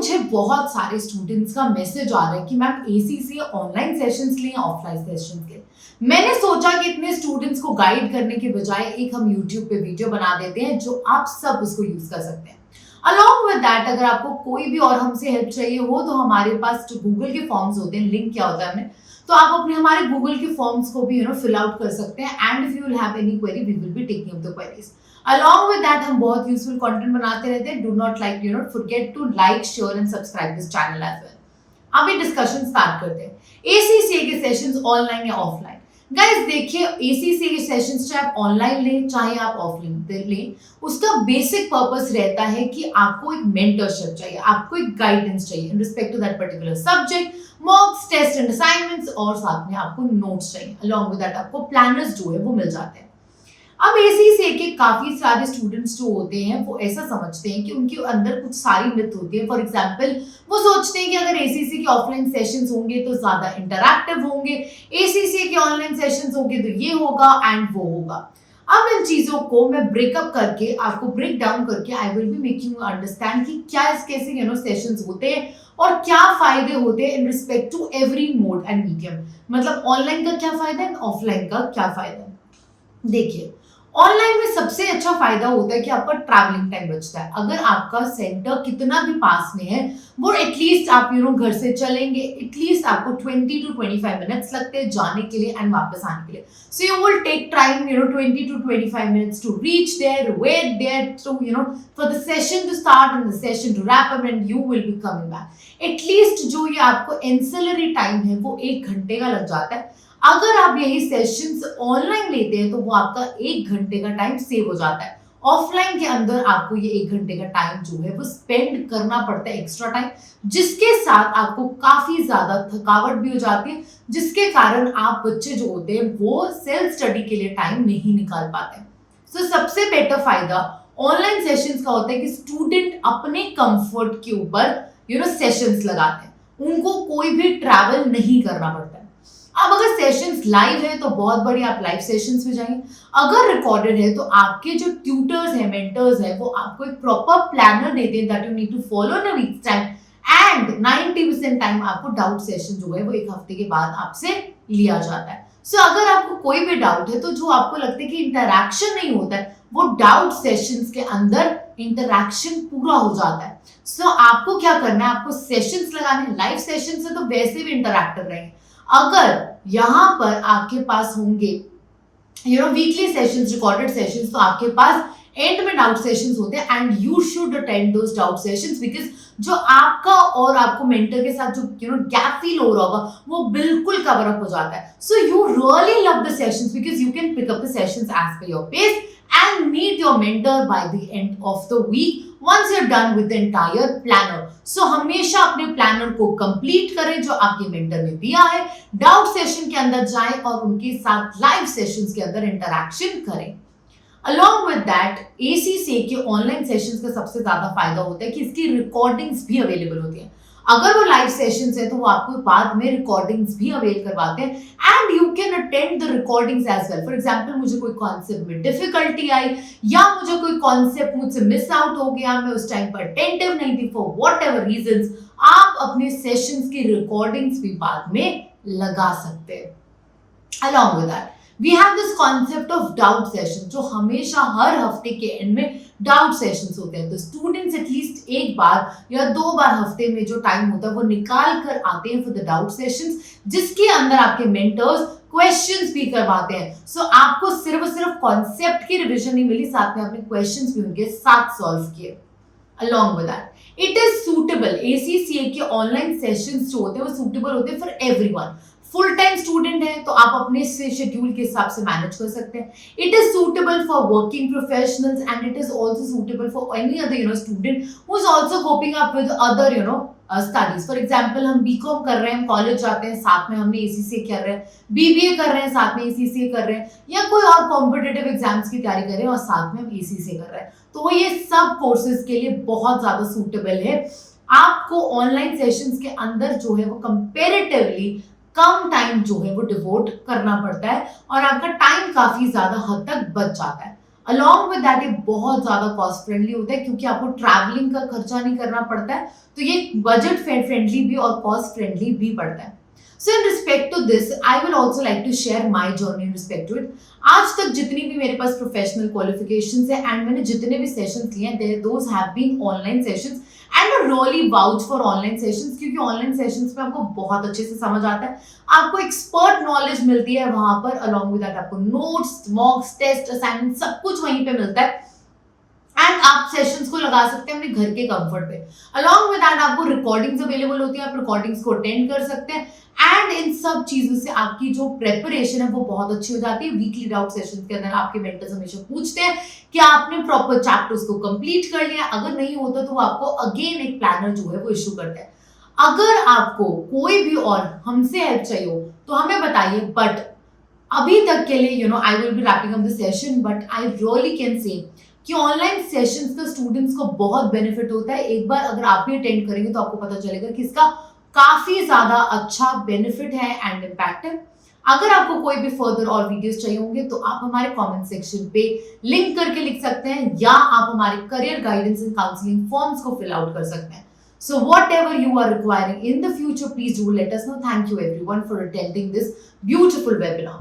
मुझे बहुत सारे स्टूडेंट्स का मैसेज आ रहा है कि मैम एसीसी ऑनलाइन सेशंस लें ऑफलाइन सेशंस लें। मैंने सोचा कि इतने स्टूडेंट्स को गाइड करने के बजाय एक हम यूट्यूब पे वीडियो बना देते हैं जो आप सब उसको यूज कर सकते हैं। अलॉन्ग विद दैट अगर आपको कोई भी और हमसे हेल्प चाहिए हो तो हमारे पास जो गूगल के फॉर्म्स होते हैं, लिंक क्या होता है हमें, तो आप अपने हमारे गूगल के फॉर्म्स को भी फिल आउट कर सकते हैं and if you will have any query we will be taking up the queries. Along with that हम बहुत यूजफुल कंटेंट बनाते रहते हैं। Do not forget to like, share and subscribe this channel as well. अब ये discussion start करते हैं। ACCA के सेशंस ऑनलाइन या ऑफलाइन। गाइस देखिए, एसीसीए के सेशंस चाहे आप ऑनलाइन लें चाहे आप ऑफलाइन लें, उसका बेसिक पर्पस रहता है कि आपको एक मेंटरशिप चाहिए, आपको एक गाइडेंस चाहिए in respect to that particular subject, mocks, test and assignments, और साथ में आपको नोट्स चाहिए। अलॉन्ग विद दैट आपको प्लानर्स जो है वो मिल जाते हैं। अब एसीसीए के काफी सारे स्टूडेंट्स जो होते हैं वो ऐसा समझते हैं कि उनके अंदर कुछ सारी मिथ होती है। फॉर एग्जांपल वो सोचते हैं कि अगर एसीसी के ऑफलाइन सेशंस होंगे तो ज्यादा इंटरैक्टिव होंगे, एसीसी के ऑनलाइन सेशंस होंगे तो ये होगा एंड वो होगा। अब इन चीजों को मैं ब्रेकअप करके आपको ब्रेक डाउन करके आई will be making you understand कि क्या इस कैसे सेशंस होते हैं और क्या फायदे होते हैं in respect to every mode and medium. मतलब ऑनलाइन का क्या फायदा है, ऑफलाइन का क्या फायदा है। देखिए, ऑनलाइन में सबसे अच्छा फायदा होता है कि आपका ट्रैवलिंग टाइम बचता है। अगर आपका सेंटर कितना भी पास में है वो एटलीस्ट आप घर से चलेंगे, एटलीस्ट आपको 20 to 25 मिनट्स लगते हैं जाने के लिए एंड वापस आने के लिए। So you will take time 20 to 25 minutes to reach there, wait there, to for the session to start and the session to wrap up and you will be coming back. At least जो ये आपको ancillary time है वो 1 घंटे का लग जाता है। अगर आप यही सेशंस ऑनलाइन लेते हैं तो वो आपका 1 घंटे का टाइम सेव हो जाता है। ऑफलाइन के अंदर आपको ये 1 घंटे का टाइम जो है वो स्पेंड करना पड़ता है, एक्स्ट्रा टाइम, जिसके साथ आपको काफी ज्यादा थकावट भी हो जाती है, जिसके कारण आप बच्चे जो होते हैं वो सेल्फ स्टडी के लिए टाइम नहीं निकाल पाते। सो सबसे बेटर फायदा ऑनलाइन सेशंस का होता है कि स्टूडेंट अपने कंफर्ट के ऊपर सेशंस लगाते हैं, उनको कोई भी ट्रैवल नहीं करना पड़ता है। अब अगर सेशंस लाइव है तो बहुत बढ़िया, आप लाइव सेशंस में जाएंगे। अगर रिकॉर्डेड है तो आपके जो ट्यूटर्स हैं, मेंटर्स हैं, वो आपको एक प्रॉपर प्लानर देते हैं that you need to follow in a week's time and 90% time आपको डाउट सेशन जो है वो 1 हफ्ते के बाद आपसे लिया जाता है। सो अगर आपको कोई भी डाउट है तो जो आपको लगता है कि इंटरैक्शन नहीं होता है वो डाउट सेशंस के अंदर इंटरैक्शन पूरा हो जाता है। सो आपको क्या करना है, आपको सेशंस लगाने, लाइव सेशन से तो वैसे भी इंटरैक्टिव रहेंगे। अगर यहाँ पर आपके पास होंगे वीकली सेशंस, रिकॉर्डेड सेशंस, तो आपके पास एंड में डाउट सेशंस होते हैं and you should attend those doubt sessions because जो आपका और आपको मेंटर के साथ जो गैप फील हो रहा होगा वो बिल्कुल कवर अप हो जाता है। So you really love the sessions because you can pick up the sessions as per your pace and meet your mentor by the end of the week once you're done with the entire planner. So हमेशा अपने planner को complete करें जो आपके mentor ने दिया है, doubt session के अंदर जाएं और उनके साथ लाइव सेशंस के अंदर इंटरैक्शन करें। Along with that, ACCA के ऑनलाइन सेशंस का सबसे ज्यादा फायदा होता है कि इसकी रिकॉर्डिंग्स भी अवेलेबल होती है। अगर वो लाइव सेशंस है तो वो आपको बाद में रिकॉर्डिंग्स भी अवेल करवाते हैं and you can attend the recordings as well. For example मुझे कोई कॉन्सेप्ट में डिफिकल्टी आई या मुझे कोई कॉन्सेप्ट मुझसे मिस आउट हो गया, मैं उस टाइम पर अटेंटिव नहीं थी फॉर व्हाट एवर रीजंस, आप अपने सेशंस की रिकॉर्डिंग्स भी बाद में लगा सकते हैं। Along with that we have this concept of doubt session, जो हमेशा हर हफ्ते के एंड में डाउट सेशंस होते हैं। तो स्टूडेंट्स एटलीस्ट 1 बार या 2 बार हफ्ते में जो टाइम होता है वो निकाल कर आते हैं फॉर द डाउट सेशंस, जिसके अंदर आपके मेंटर्स क्वेश्चंस भी करवाते हैं। सो आपको सिर्फ कॉन्सेप्ट की रिवीजन नहीं मिली, साथ में आपने क्वेश्चंस भी उनके साथ सॉल्व किए। Along with that, it is suitable, ACCA के ऑनलाइन सेशंस जो होते हैं वो सुटेबल होते हैं for everyone. Full time student है तो आप अपने शेड्यूल के हिसाब से मैनेज कर सकते हैं। It is suitable for working professionals and it is also suitable for any other student who is also coping up with other studies. For example हम बीकॉम कर रहे हैं, कॉलेज जाते हैं, साथ में हमने एसीसीए कर रहे हैं, बीबीए कर रहे हैं, साथ में एसीसीए कर रहे हैं, या कोई और कॉम्पिटिटिव एग्जाम्स की तैयारी कर रहे हैं और साथ में हम एसीसीए कर रहे हैं, तो ये सब कोर्सेज के लिए बहुत ज्यादा सूटेबल है। आपको ऑनलाइन सेशंस के अंदर जो है वो कंपैरेटिवली कम टाइम जो है वो डिवोट करना पड़ता है और आपका टाइम काफी ज्यादा हद तक बच जाता है। अलॉन्ग विद दैट ये बहुत ज्यादा कॉस्ट फ्रेंडली होता है क्योंकि आपको ट्रैवलिंग का खर्चा नहीं करना पड़ता है, तो ये बजट फ्रेंडली भी और कॉस्ट फ्रेंडली भी पड़ता है. So in respect to this I will also like to share my journey in respect to it. आज तक जितनी भी मेरे पास प्रोफेशनल क्वालिफिकेशंस है एंड मैंने जितने भी सेशंस लिए हैं those have been online sessions and I really vouch for online sessions क्योंकि ऑनलाइन सेशंस में आपको बहुत अच्छे से समझ आता है, आपको एक्सपर्ट नॉलेज मिलती है वहां पर. अलॉन्ग विद दैट आपको नोट्स, मॉक्स, टेस्ट, असाइनमेंट सब कुछ वहीं पे मिलता है एंड आप सेशंस को लगा सकते हैं अपने घर के कंफर्ट पे. अलॉन्ग विद दैट आपको रिकॉर्डिंग्स अवेलेबल होती है, आप रिकॉर्डिंग्स को अटेंड कर सकते हैं एंड इन सब चीजों से आपकी जो प्रेपरेशन है वो बहुत अच्छी हो जाती है. वीकली डाउट सेशंस के अंदर आपके मेंटर्स हमेशा पूछते हैं कि आपने प्रॉपर चैप्टर्स को कंप्लीट कर लिया. अगर नहीं होता तो वो आपको अगेन एक प्लानर जो है वो इशू करता है. अगर आपको कोई भी और हमसे हेल्प चाहिए हो तो हमें बताइए, बट अभी तक के लिए I will be wrapping up the session, but I really can say कि ऑनलाइन सेशंस का स्टूडेंट्स को बहुत बेनिफिट होता है. एक बार अगर आप भी अटेंड करेंगे तो आपको पता चलेगा कि इसका काफी ज्यादा अच्छा बेनिफिट है एंड इम्पैक्ट है. अगर आपको कोई भी फर्दर और वीडियोस चाहिए होंगे तो आप हमारे कमेंट सेक्शन पे लिंक करके लिख सकते हैं या आप हमारे career guidance and counselling forms को फिल आउट कर सकते हैं. So whatever you are requiring in the future, please do let us know. Thank you everyone for attending this beautiful webinar.